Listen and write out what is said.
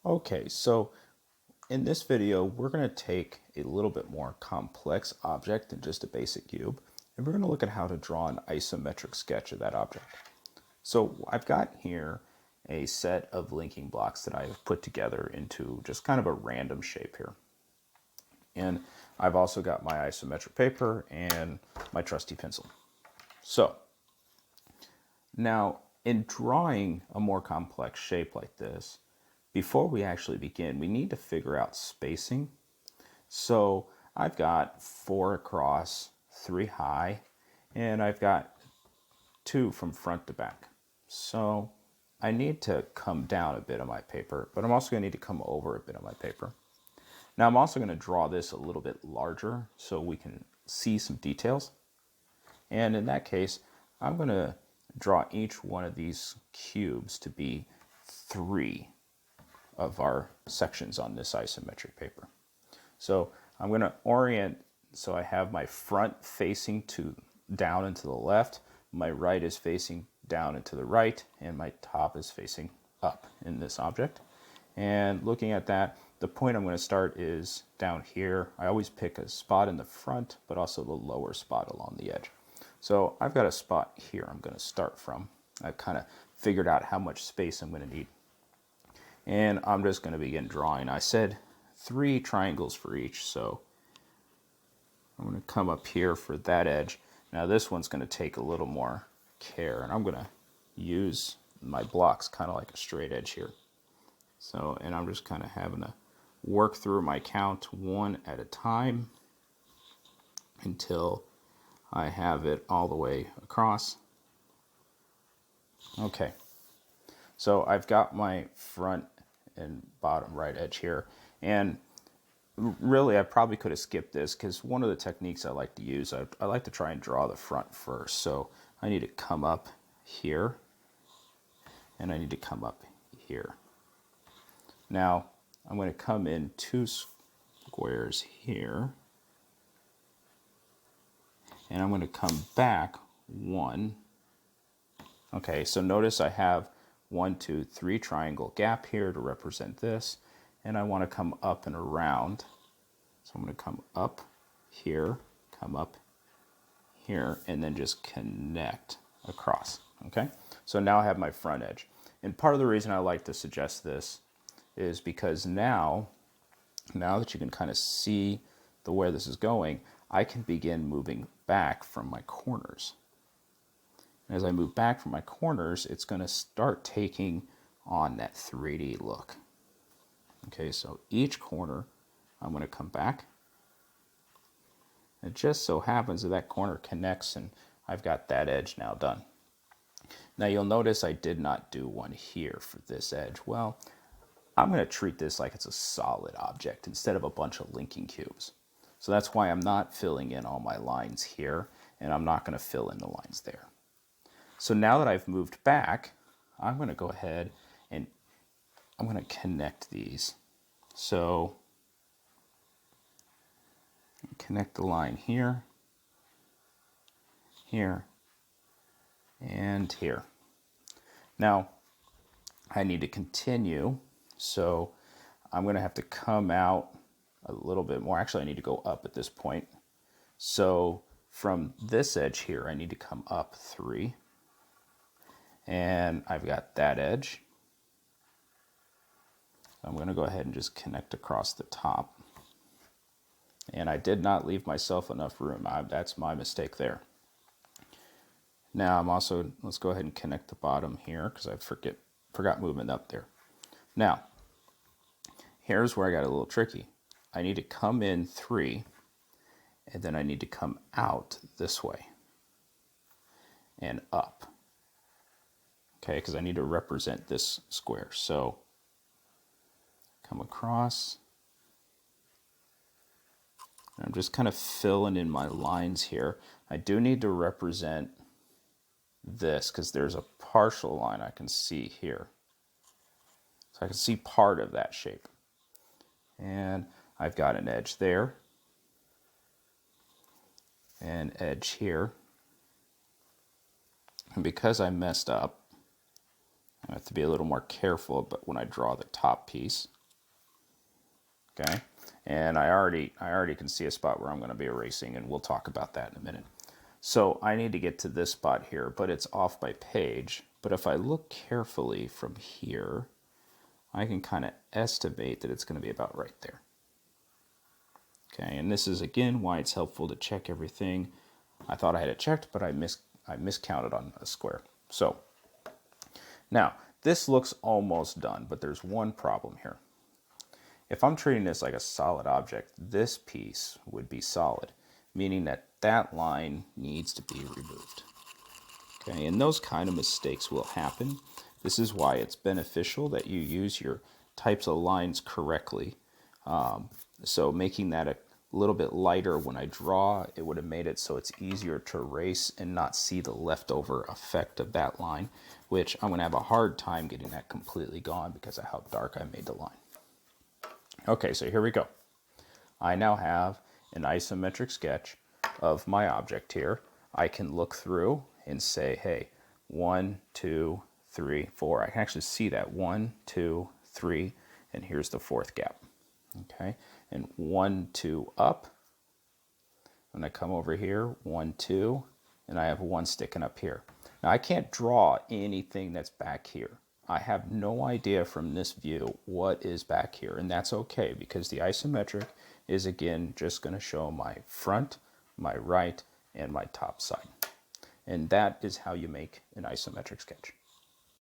Okay, so in this video, we're going to take a little bit more complex object than just a basic cube, and we're going to look at how to draw an isometric sketch of that object. So I've got here a set of linking blocks that I've put together into just kind of a random shape here. And I've also got my isometric paper and my trusty pencil. So now in drawing a more complex shape like this, before we actually begin, we need to figure out spacing. So I've got 4 across, 3 high, and I've got 2 from front to back. So I need to come down a bit on my paper, but I'm also going to need to come over a bit on my paper. Now I'm also going to draw this a little bit larger so we can see some details. And in that case, I'm going to draw each one of these cubes to be 3 of our sections on this isometric paper. So I'm going to orient so I have my front facing down and to the left, my right is facing down and to the right, and my top is facing up in this object. And looking at that, the point I'm going to start is down here. I always pick a spot in the front, but also the lower spot along the edge. So I've got a spot here I'm going to start from. I've kind of figured out how much space I'm going to need. And I'm just going to begin drawing. I said 3 triangles for each, so I'm going to come up here for that edge. Now this one's going to take a little more care, and I'm going to use my blocks kind of like a straight edge here. So, and I'm just kind of having to work through my count one at a time until I have it all the way across. Okay, so I've got my front and bottom right edge here, and really I probably could have skipped this because one of the techniques I like to use, I like to try and draw the front first. So I need to come up here and I need to come up here. Now I'm going to come in 2 squares here, and I'm going to come back 1. Okay, so notice I have 1, 2, 3 triangle gap here to represent this, and I want to come up and around. So I'm going to come up here, come up here, and then just connect across. Okay, so now I have my front edge. And part of the reason I like to suggest this is because now that you can kind of see where this is going, I can begin moving back from my corners. And as I move back from my corners, it's going to start taking on that 3D look. Okay, so each corner, I'm going to come back. It just so happens that that corner connects, and I've got that edge now done. Now you'll notice I did not do one here for this edge. Well, I'm going to treat this like it's a solid object instead of a bunch of linking cubes. So that's why I'm not filling in all my lines here, and I'm not going to fill in the lines there. So now that I've moved back, I'm going to go ahead and I'm going to connect these. So connect the line here, here, and here. Now I need to continue, so I'm going to have to come out a little bit more. Actually, I need to go up at this point. So from this edge here, I need to come up 3. And I've got that edge. I'm going to go ahead and just connect across the top. And I did not leave myself enough room. That's my mistake there. Now I'm also, let's go ahead and connect the bottom here because I forgot movement up there. Now, here's where I got a little tricky. I need to come in 3, and then I need to come out this way and up. Okay, because I need to represent this square. So come across. I'm just kind of filling in my lines here. I do need to represent this because there's a partial line I can see here. So I can see part of that shape. And I've got an edge there, an edge here. And because I messed up, I have to be a little more careful, but when I draw the top piece, okay, and I already can see a spot where I'm going to be erasing, and we'll talk about that in a minute. So I need to get to this spot here, but it's off by page. But if I look carefully from here, I can kind of estimate that it's going to be about right there. Okay, and this is again why it's helpful to check everything. I thought I had it checked, but I miscounted on a square. So now this looks almost done, but there's one problem here. If I'm treating this like a solid object, this piece would be solid, meaning that that line needs to be removed. Okay, and those kind of mistakes will happen. This is why it's beneficial that you use your types of lines correctly. So making that a little bit lighter when I draw, it would have made it so it's easier to erase and not see the leftover effect of that line, which I'm going to have a hard time getting that completely gone because of how dark I made the line. Okay, so here we go. I now have an isometric sketch of my object here. I can look through and say, hey, 1, 2, 3, 4. I can actually see that 1, 2, 3, and here's the fourth gap. Okay, and 1, 2 up. When I come over here, 1, 2, and I have 1 sticking up here. Now I can't draw anything that's back here. I have no idea from this view what is back here, and that's okay because the isometric is again just going to show my front, my right, and my top side. And that is how you make an isometric sketch.